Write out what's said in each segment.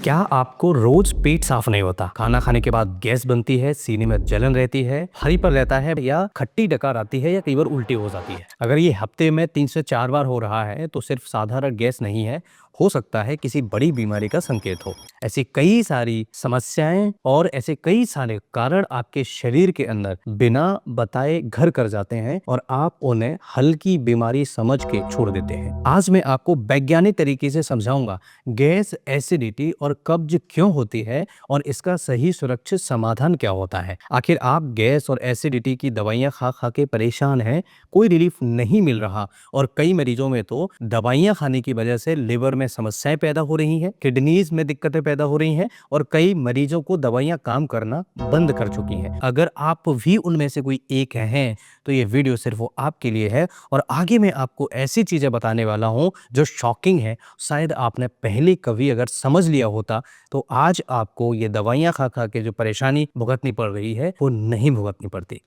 क्या आपको रोज पेट साफ नहीं होता? खाना खाने के बाद गैस बनती है, सीने में जलन रहती है, हरी पर रहता है या खट्टी डकार आती है या कई बार उल्टी हो जाती है? अगर ये हफ्ते में 3 से 4 बार हो रहा है तो सिर्फ साधारण गैस नहीं है, हो सकता है किसी बड़ी बीमारी का संकेत हो। ऐसी कई सारी समस्याएं और ऐसे कई सारे कारण आपके शरीर के अंदर बिना बताए घर कर जाते हैं और आप उन्हें हल्की बीमारी समझ के छोड़ देते हैं। आज मैं आपको वैज्ञानिक तरीके से समझाऊंगा गैस, एसिडिटी और कब्ज क्यों होती है और इसका सही सुरक्षित समाधान क्या होता है। आखिर आप गैस और एसिडिटी की दवाइयां खा खा के परेशान हैं, कोई रिलीफ नहीं मिल रहा और कई मरीजों में तो दवाइयां खाने की वजह से लिवर में समस्याएं पैदा हो रही हैं, किडनीज में दिक्कतें पैदा हो रही हैं और कई मरीजों को दवाइयां काम करना बंद कर चुकी हैं। अगर आप भी उनमें से कोई एक हैं तो ये वीडियो सिर्फ वो आपके लिए है और आगे मैं आपको ऐसी चीजें बताने वाला हूं जो शॉकिंग है। शायद आपने पहले कभी अगर समझ लिया होता तो आज आपको ये दवाइयां खा खा के जो परेशानी भुगतनी पड़ रही है वो नहीं भुगतनी पड़ती।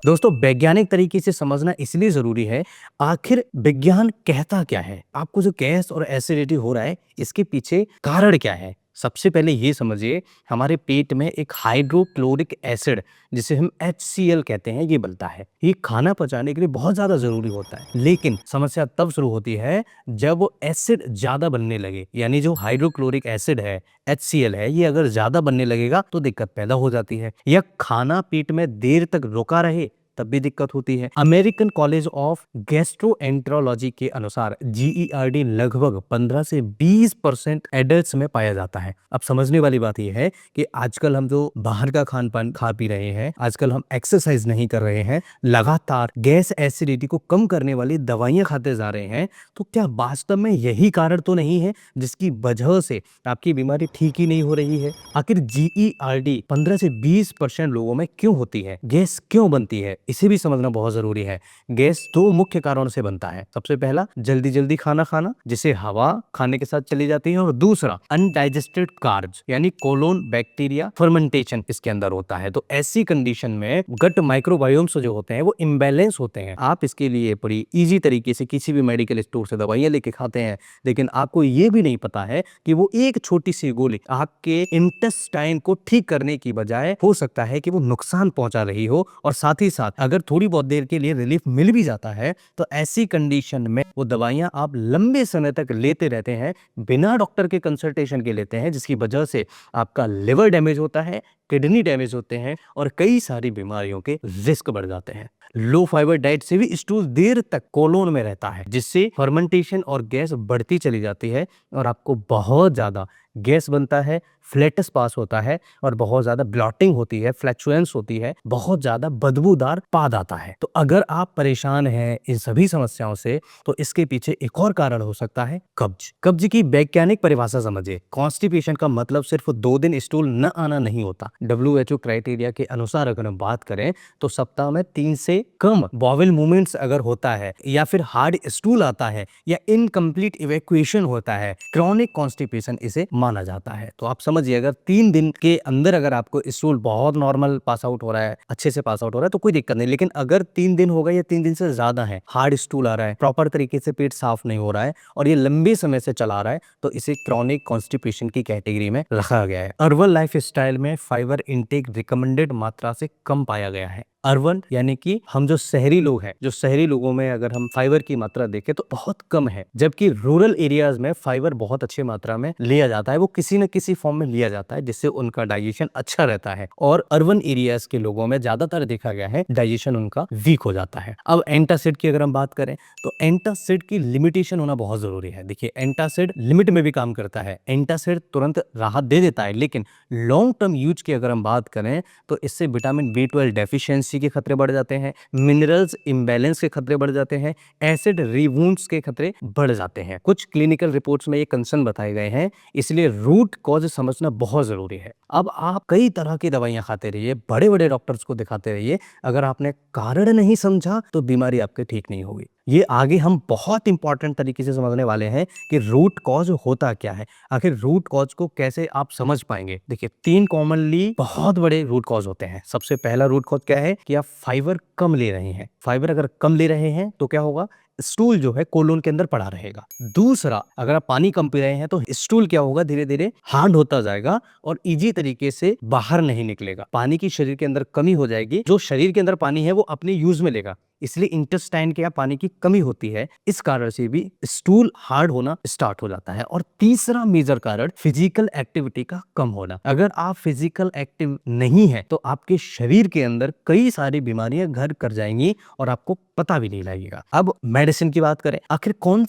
दोस्तों, वैज्ञानिक तरीके से समझना इसलिए जरूरी है। आखिर विज्ञान कहता क्या है, आपको जो गैस और एसिडिटी हो रहा है इसके पीछे कारण क्या है। सबसे पहले ये समझिए, हमारे पेट में एक हाइड्रोक्लोरिक एसिड जिसे हम HCl कहते हैं ये बनता है। ये खाना पचाने के लिए बहुत ज्यादा जरूरी होता है, लेकिन समस्या तब शुरू होती है जब वो एसिड ज्यादा बनने लगे। यानी जो हाइड्रोक्लोरिक एसिड है, HCl है, ये अगर ज्यादा बनने लगेगा तो दिक्कत पैदा हो जाती है। या खाना पेट में देर तक रुका रहे तब भी दिक्कत होती है। अमेरिकन कॉलेज ऑफ गैस्ट्रोएंटरोलॉजी के अनुसार GERD लगभग 15 से 20% एडल्ट्स में पाया जाता है। अब समझने वाली बात यह है कि आजकल हम जो बाहर का खान पान खा पी रहे हैं, आजकल हम एक्सरसाइज नहीं कर रहे हैं, लगातार गैस एसिडिटी को कम करने वाली दवाइयां खाते जा रहे हैं, तो क्या वास्तव में यही कारण तो नहीं है जिसकी वजह से आपकी बीमारी ठीक ही नहीं हो रही है? आखिर GERD 15 से 20% लोगों में क्यों होती है, गैस क्यों बनती है, इसे भी समझना बहुत जरूरी है। गैस दो मुख्य कारणों से बनता है। सबसे पहला, जल्दी जल्दी खाना खाना जिसे हवा खाने के साथ चली जाती है, और दूसरा अनडाइजेस्टेड कार्ब्स यानी कोलोन बैक्टीरिया फर्मेंटेशन इसके अंदर होता है। तो ऐसी कंडीशन में गट माइक्रोबायोम्स जो होते हैं वो इम्बैलेंस होते हैं। आप इसके लिए बड़ी इजी तरीके से किसी भी मेडिकल स्टोर से दवाइयां लेके खाते हैं, लेकिन आपको ये भी नहीं पता है कि वो एक छोटी सी गोली आपके इंटेस्टाइन को ठीक करने की बजाय हो सकता है कि वो नुकसान पहुंचा रही हो। और साथ ही साथ अगर थोड़ी बहुत देर के लिए रिलीफ मिल भी जाता है तो ऐसी कंडीशन में वो दवाइयां आप लंबे समय तक लेते रहते हैं, बिना डॉक्टर के कंसल्टेशन के लेते हैं, जिसकी वजह से आपका लिवर डैमेज होता है, किडनी डैमेज होते हैं और कई सारी बीमारियों के रिस्क बढ़ जाते हैं। लो फाइबर डाइट से भी स्टूल देर तक कोलोन में रहता है, जिससे फर्मेंटेशन और गैस बढ़ती चली जाती है और आपको बहुत ज्यादा गैस बनता है, फ्लैटस पास होता है और बहुत ज्यादा ब्लॉटिंग होती है, फ्लैचुएंस होती है, बहुत ज्यादा बदबूदार पाद आता है। तो अगर आप परेशान हैं इन सभी समस्याओं से तो इसके पीछे एक और कारण हो सकता है कब्ज। कब्ज की वैज्ञानिक परिभाषा समझिए। कॉन्स्टिपेशन का मतलब सिर्फ 2 दिन स्टूल न आना नहीं होता। WHO क्राइटेरिया के अनुसार अगर हम बात करें तो सप्ताह में 3 से कम बॉवेल मूवमेंट्स अगर होता है या फिर हार्ड स्टूल आता है या इनकम्प्लीट इवैक्यूएशन होता है, क्रॉनिक कॉन्स्टिपेशन इसे माना जाता है। तो आप समझिए, अगर 3 दिन के अंदर अगर आपको स्टूल बहुत नॉर्मल पास आउट हो रहा है, अच्छे से पास आउट हो रहा है तो कोई दिक्कत नहीं, लेकिन अगर 3 दिन हो गए या 3 दिन से ज्यादा है, हार्ड स्टूल आ रहा है, प्रॉपर तरीके से पेट साफ नहीं हो रहा है और ये लंबे समय से चला रहा है, तो इसे क्रॉनिक कॉन्स्टिपेशन की कैटेगरी में रखा गया है। अर्बन लाइफ स्टाइल में फाइबर इंटेक रिकमेंडेड मात्रा से कम पाया गया है। अर्बन यानी कि हम जो शहरी लोग हैं, जो शहरी लोगों में अगर हम फाइबर की मात्रा देखें तो बहुत कम है, जबकि रूरल एरियाज में फाइबर बहुत अच्छी मात्रा में लिया जाता है, वो किसी न किसी फॉर्म में लिया जाता है जिससे उनका डाइजेशन अच्छा रहता है। और अर्बन एरियाज के लोगों में ज्यादातर देखा गया है डाइजेशन उनका वीक हो जाता है। अब एंटासिड की अगर हम बात करें तो एंटासिड की लिमिटेशन होना बहुत जरूरी है। देखिए, एंटासिड लिमिट में भी काम करता है, एंटासिड तुरंत राहत दे देता है, लेकिन लॉन्ग टर्म यूज की अगर हम बात करें तो इससे विटामिन B12 डेफिशिएंसी के खतरे बढ़ जाते हैं, मिनरल्स इम्बैलेंस के खतरे बढ़ जाते हैं, एसिड रिवुंड्स के खतरे बढ़ जाते हैं। कुछ क्लिनिकल रिपोर्ट्स में ये कंसर्न बताए गए हैं, इसलिए रूट कॉज समझना बहुत जरूरी है। अब आप कई तरह की दवाइयां खाते रहिए, बड़े बड़े डॉक्टर्स को दिखाते रहिए, अगर आपने कारण नहीं समझा तो बीमारी आपके ठीक नहीं होगी। ये आगे हम बहुत इंपॉर्टेंट तरीके से समझने वाले हैं कि रूट कॉज होता क्या है। आखिर रूट कॉज को कैसे आप समझ पाएंगे? देखिए, 3 कॉमनली बहुत बड़े रूट कॉज होते हैं। सबसे पहला रूट कॉज क्या है कि आप फाइबर कम ले रहे हैं। फाइबर अगर कम ले रहे हैं तो क्या होगा? स्टूल जो है कोलोन के अंदर पड़ा रहेगा। दूसरा, अगर आप पानी कम पी रहे हैं तो स्टूल क्या होगा? धीरे-धीरे हार्ड होता जाएगा और ईज़ी तरीके से बाहर नहीं निकलेगा। पानी की शरीर के अंदर कमी हो जाएगी। जो शरीर के अंदर पानी है वो अपने यूज़ में लेगा। इसलिए इंटेस्टाइन के यहाँ पानी की कमी होती है। इस कारण से भी स्टूल हार्ड होना स्टार्ट हो जाता है। और तीसरा मेजर कारण फिजिकल एक्टिविटी का कम होना। अगर आप फिजिकल एक्टिव नहीं है तो आपके शरीर के अंदर कई सारी बीमारियां घर कर जाएंगी और आपको पता भी नहीं लगेगा। अब मेडिसिन की बात करें, आखिर कौन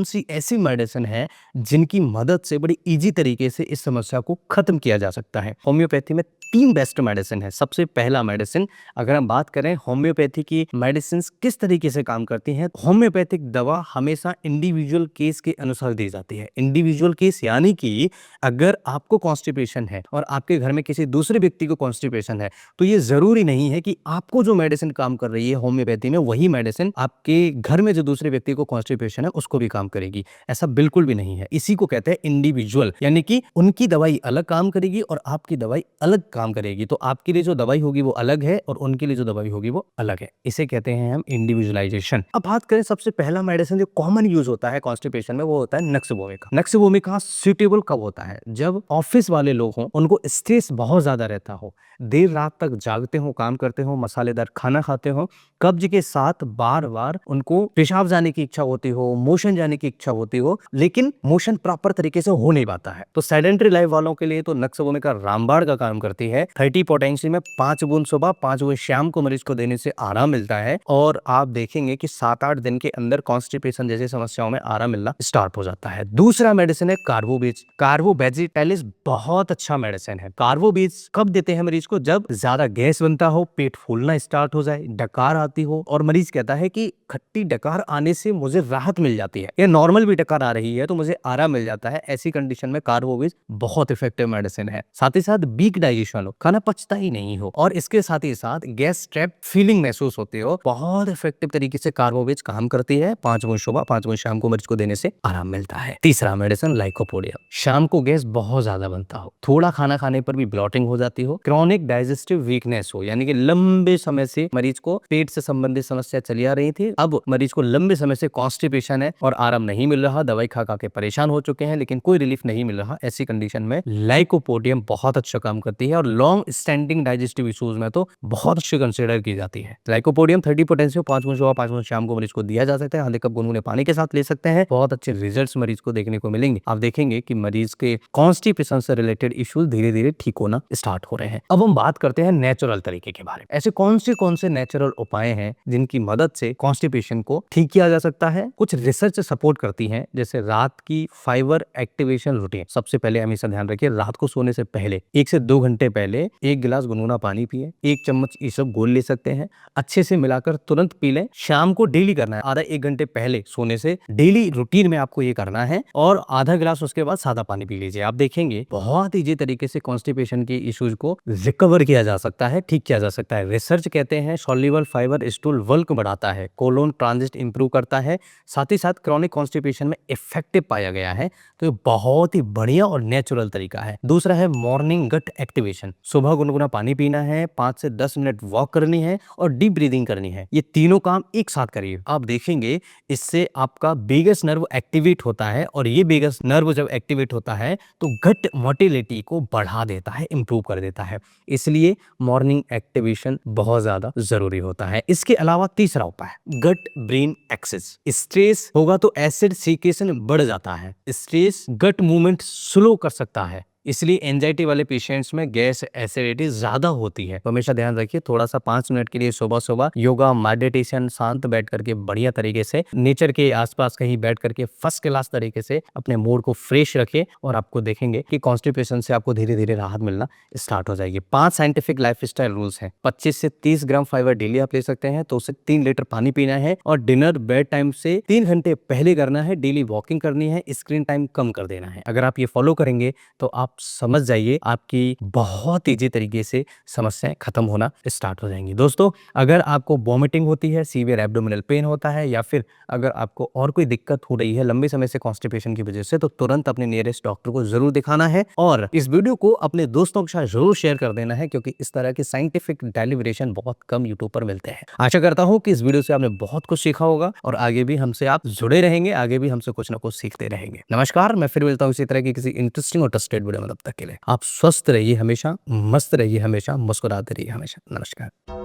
सी ऐसी मेडिसिन है जिनकी मदद से बड़ी इजी तरीके से इस समस्या को खत्म किया जा सकता है? होम्योपैथी में 3 बेस्ट मेडिसिन है। सबसे पहला मेडिसिन, अगर हम बात करें होम्योपैथी की मेडिसिन किस तरीके से काम करती हैं, होम्योपैथिक दवा हमेशा इंडिविजुअल केस के अनुसार दी जाती है। इंडिविजुअल केस यानी कि अगर आपको कॉन्स्टिपेशन है और आपके घर में किसी दूसरे व्यक्ति को कॉन्स्टिपेशन है तो ये जरूरी नहीं है कि आपको जो मेडिसिन काम कर रही है होम्योपैथी में वही मेडिसिन आपके घर में जो दूसरे व्यक्ति को कॉन्स्टिपेशन है उसको भी काम करेगी। ऐसा बिल्कुल भी नहीं है। इसी को कहते हैं इंडिविजुअल, यानी कि उनकी दवाई अलग काम करेगी और आपकी दवाई अलग काम करेगी। तो आपके लिए जो दवाई होगी वो अलग है और उनके लिए जो दवाई होगी वो अलग है। इसे कहते हैं हम इंडिविजुअलाइजेशन। अब बात करें सबसे पहला मेडिसिन जो कॉमन यूज होता है कॉन्स्टिपेशन में, वो होता है nux vomica. Nux vomica suitable कब होता है? जब ऑफिस वाले लोग हों, उनको स्ट्रेस बहुत ज्यादा रहता हो, देर रात तक जागते हो, काम करते हो, मसालेदार खाना खाते हो, कब्ज के साथ बार बार उनको पेशाब जाने की इच्छा होती हो, मोशन जाने की इच्छा होती हो, लेकिन मोशन प्रॉपर तरीके से हो नहीं पाता है। तो सेडेंटरी लाइफ वालों के लिए तो नक्स वोमिका रामबाण का काम करती है। 30 पोटेंसी में 5 बूंद सुबह 5 बूंद शाम को मरीज को देने से आराम मिलता है और आप देखेंगे कि 7-8 दिन के अंदर कॉन्स्टिपेशन जैसी समस्याओं में आराम मिलना स्टार्ट हो जाता है। दूसरा मेडिसिन है कार्बोबीज। कार्बोवेजिटेलिस बहुत अच्छा मेडिसिन है। कार्बोबीज कब देते हैं मरीज को? जब ज्यादा गैस बनता हो, पेट फूलना स्टार्ट हो जाए, डकार आती हो और मरीज कहता है कि खट्टी डकार आने से मुझे राहत मिल जाती है या नॉर्मल भी डकार आ रही है तो मुझे आराम मिल जाता है। ऐसी कंडीशन में कार्बोबीज बहुत इफेक्टिव मेडिसिन है। साथ ही साथ वीक डाइजेशन हो, खाना पचता ही नहीं हो और इसके साथ ही साथ गैस ट्रैप फीलिंग महसूस होती हो, बहुत इफेक्टिव तरीके से कार्बोबीज काम करती है। 5 बूंद सुबह 5 बूंद शाम को मरीज को देने से आराम मिलता है। तीसरा मेडिसिन लाइकोपोडियम। शाम को गैस बहुत ज्यादा बनता हो, थोड़ा खाना खाने पर भी ब्लॉटिंग हो जाती हो, क्रॉनिक डाइजेस्टिव वीकनेस हो, यानी कि लंबे समय से मरीज को पेट से संबंधित समस्या चली आ रही थी, अब मरीज को लंबे समय से कॉन्स्टिपेशन है और आराम नहीं मिल रहा, दवाई खा खा के परेशान हो चुके हैं लेकिन कोई रिलीफ नहीं मिल रहा, ऐसी कंडीशन में लाइकोपोडियम बहुत अच्छा काम करती है और लॉन्ग स्टैंडिंग डाइजेस्टिव इश्यूज में तो बहुत अच्छी कंसिडर की जाती है। लाइकोपोडियम 30 पोटेंशियल 5 बूंद सुबह 5 बूंद शाम को मरीज को दिया जा सकता है। आधे कप गुनगुने पानी के साथ ले सकते हैं। बहुत अच्छे रिजल्ट्स मरीज को देखने को मिलेंगे। आप देखेंगे कि मरीज के कॉन्स्टिपेशन से रिलेटेड इश्यूज धीरे धीरे ठीक होना स्टार्ट हो रहे हैं। अब हम बात करते हैं नेचुरल तरीके के बारे में। ऐसे कौन से नेचुरल उपाय हैं जिनकी मदद से कॉन्स्टिपेशन को ठीक किया जा सकता है? कुछ रिसर्च सपोर्ट करती है, जैसे रात की फाइबर एक्टिवेशन रूटीन। सबसे पहले हमेशा ध्यान रखिए, रात को सोने से पहले 1 से 2 घंटे पहले 1 गिलास गुनगुना पानी पिए, 1 चम्मच ये सब घोल ले सकते हैं, अच्छे से मिलाकर तुरंत पी लें। शाम को डेली करना है, आधा 1 घंटे पहले सोने से डेली रूटीन में आपको ये करना है और आधा गिलास उसके बाद सादा पानी पी लीजिए। आप देखेंगे बहुत इजी तरीके से कॉन्स्टिपेशन के इश्यूज को रिकवर किया जा सकता है, ठीक किया जा सकता है। रिसर्च कहते हैं सॉल्युबल फाइबर स्टूल बल्क बढ़ाता है, कोलोन ट्रांजिट इंप्रूव करता है, साथ ही साथ क्रॉनिक कॉन्स्टिपेशन में इफेक्टिव पाया गया है। तो ये बहुत ही बढ़िया और नेचुरल तरीका है। दूसरा है मॉर्निंग गट एक्टिवेशन। सुबह गुनगुना पानी पीना है, 5 से 10 मिनट वॉक करनी है और डीप ब्रीदिंग करनी है। ये तीनों काम एक साथ करिए। आप देखेंगे इससे आपका वेगस नर्व एक्टिवेट होता है और ये वेगस नर्व जब एक्टिवेट होता है तो गट मोटिलिटी को बढ़ा देता है, इंप्रूव कर देता है। इसलिए मॉर्निंग एक्टिवेशन बहुत ज्यादा जरूरी होता है। इसके अलावा तीसरा उपाय गट ब्रेन एक्सेस। स्ट्रेस होगा तो एसिड सीक्रेशन बढ़ जाता है, स्ट्रेस गट मूवमेंट स्लो कर सकता है, इसलिए एंजाइटी वाले पेशेंट्स में गैस एसिडिटी ज्यादा होती है। तो हमेशा ध्यान रखिए, थोड़ा सा 5 मिनट के लिए सुबह सुबह योगा मेडिटेशन शांत बैठ करके बढ़िया तरीके से नेचर के आसपास कहीं बैठ करके फर्स्ट क्लास तरीके से अपने मूड को फ्रेश रखिए और आपको देखेंगे कि कॉन्स्टिपेशन से आपको धीरे धीरे राहत मिलना स्टार्ट हो जाएगी। 5 साइंटिफिक लाइफस्टाइल रूल्स हैं। 25 से 30 ग्राम फाइबर डेली आप ले सकते हैं, तो उसे 3 लीटर पानी पीना है और डिनर बेड टाइम से 3 घंटे पहले करना है। डेली वॉकिंग करनी है, स्क्रीन टाइम कम कर देना है। अगर आप ये फॉलो करेंगे तो आप आप समझ जाइए, आपकी बहुत ईज़ी तरीके से समस्याएँ खत्म होना स्टार्ट हो जाएँगी। दोस्तों, अगर आपको वॉमिटिंग होती है, सीवियर एब्डोमिनल पेन होता है या फिर अगर आपको और कोई दिक्कत हो रही है लंबे समय से कॉन्स्टिपेशन की वजह से, तो तुरंत अपने नियरेस्ट डॉक्टर को ज़रूर दिखाना है और इस वीडियो को अपने दोस्तों के साथ ज़रूर शेयर कर देना है, क्योंकि इस तरह के साइंटिफिक डेरिवेशन बहुत कम यूट्यूब पर मिलते हैं। आशा करता हूँ कि इस वीडियो से आपने बहुत कुछ सीखा होगा और आगे भी हमसे आप जुड़े रहेंगे, आगे भी हमसे कुछ ना कुछ सीखते रहेंगे। नमस्कार, मैं फिर मिलता हूँ इसी तरह की किसी इंटरेस्टिंग और ट्रस्टेड वीडियो में। तब तक के लिए आप स्वस्थ रहिए हमेशा, मस्त रहिए हमेशा, मुस्कुराते रहिए हमेशा। नमस्कार।